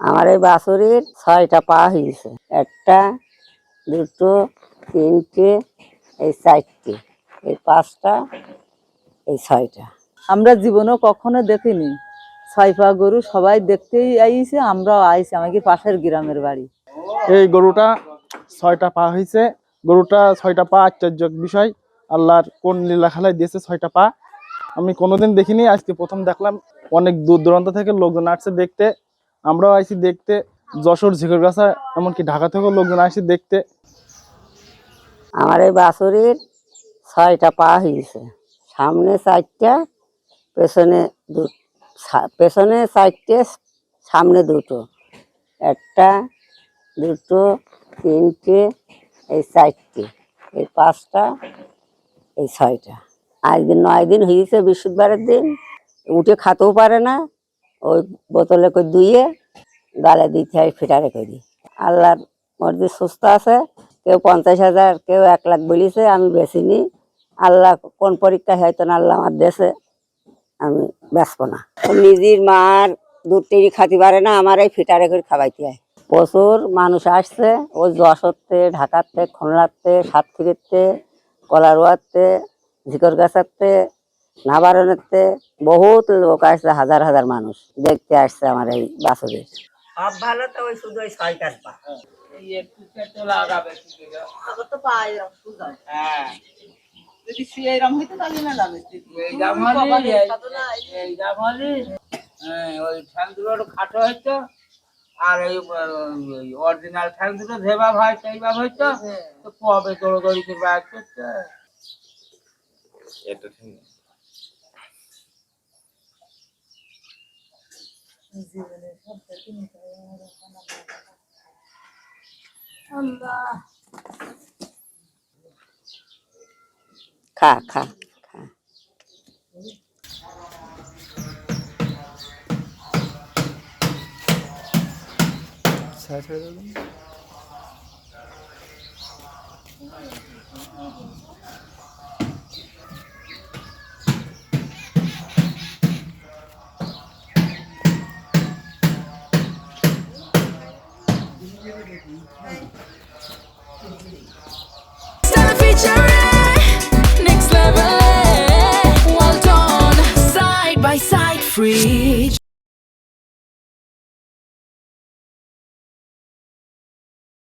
আমার এই বাছুরির 6টা পা হয়েছে, 1টা 2টো 3টে এই 4টে এই 5টা এই 6টা। আমরা জীবনেও কখনো দেখিনি 6 পা গরু, সবাই দেখতেই আইছে, আমরাও আইছি, আমাকে পাশের গ্রামের বাড়ি। এই গরুটা 6টা পা হয়েছে, গরুটা 6টা পা আশ্চর্য বিষয়, আল্লাহর কোন লীলা খেলায় দিয়েছে 6টা পা। আমি কোনোদিন দেখিনি, আজকে প্রথম দেখলাম। অনেক দূর দূরান্ত থেকে লোকজন আসছে দেখতে, আমরাও আইছি দেখতে। যশোর, ঝিকরগাছা, এমনকি ঢাকা থেকেও লোকজন আসছে দেখতে। আমার এই বাছুরির 6টা পা হয়েছে, সামনে 4টা, পেছনে পেছনে 4টে, সামনে 2টো, 1টা 2টো 3টে এই 4টে এই 5টা এই 6টা। আজকে 9 দিন হয়েছে, বৃহস্পতিবারের দিন। উঠে খাতেও পারে না, ওই বোতলে করে ধুয়ে গালে দিতে হয়, ফিটারে করি। আল্লাহর মর্জি সুস্থ আছে। কেউ 50,000, কেউ 1 লাখ বলিছে, আমি বেশিনি। আল্লাহ কোন পরীক্ষায় হয়তো না আল্লাহ আমার দেশে, আমি বেসবো না। নিজের মার দুধ টেরি খাতে পারে না, আমার এই ফিটারে করে খাওয়াইতে হয়। প্রচুর মানুষ আসছে, ওই যশোরতে, ঢাকাতে, খুলনাতে, সাতক্ষীরাতে, কলারোয়াতে, ঝিকরগাছাতে, নাবারণেতে বহুত লোক আসছে, হাজার হাজার মানুষ দেখতে আসছে আমার এই বাছুরে। সব ভালো তো, ওই শুধু ওই 6টার পা। যদি এরকম হইতো তাহলে না যাবে, ওই ঠ্যাং দুটো খাটো হইতো, আর এই অরিজিনাল ঠ্যাং দুটো যেভাবে হয় সেইভাবে হইতো, তো কবে দৌড়দৌড়ি করে বাইক করছে। এটা ঠিক না। খা খা খা। Feature